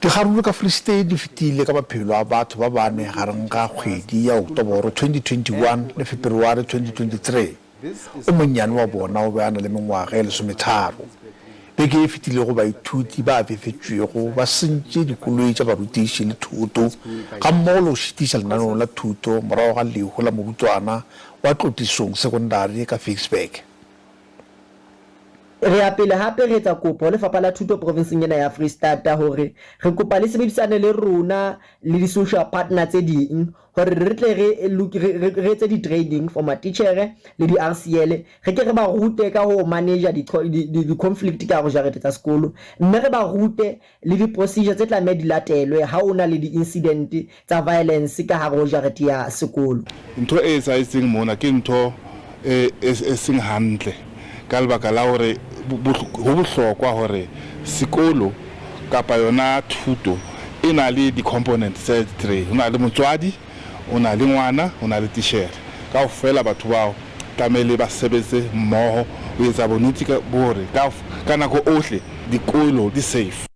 Dikgarolo ka Free State di fetile ka maphelo a batho ba bane gareng ga kgwedi ya Oktoboro 2021 le February 2023. O monnyane wa bona o be a na le mengwaga e 13. Beke e fetile go baithuti ba befetswego ba sentse dikoloi tsa barutiši le thuto ga mmogo le go šitiša lenaneo la thuto morago ga lehu la mobutswana wa tlotisong secondary ka Facebook. Re apele hape re etsa kopo le Lefapha la Thuto provinseng ena ya Free State hore re kopa le sebedisane le rona le di social partner tse ding hore re tle re etse di training for matitjhere le di RCL re ke re ba rute ka ho manage di conflict ka go jarete tsa sekolo, mme re ba rute le di procedure tse tlameha di latelwe ha ona le di incident tsa violence ka hare ho jarete ya sekolo. Ntho e sa itseng mona ke ntho e seng hantle ka lebaka la hore ho bohlokwa hore sekolo kapa yona thuto e na le di components tse 3. Ho na le motswadi, o na le ngwana, o na le tishere. Kaofela batho bao tlamehile ba sebetse mmoho ho etsa bonnete ka hore ka nako ohle dikolo di safe.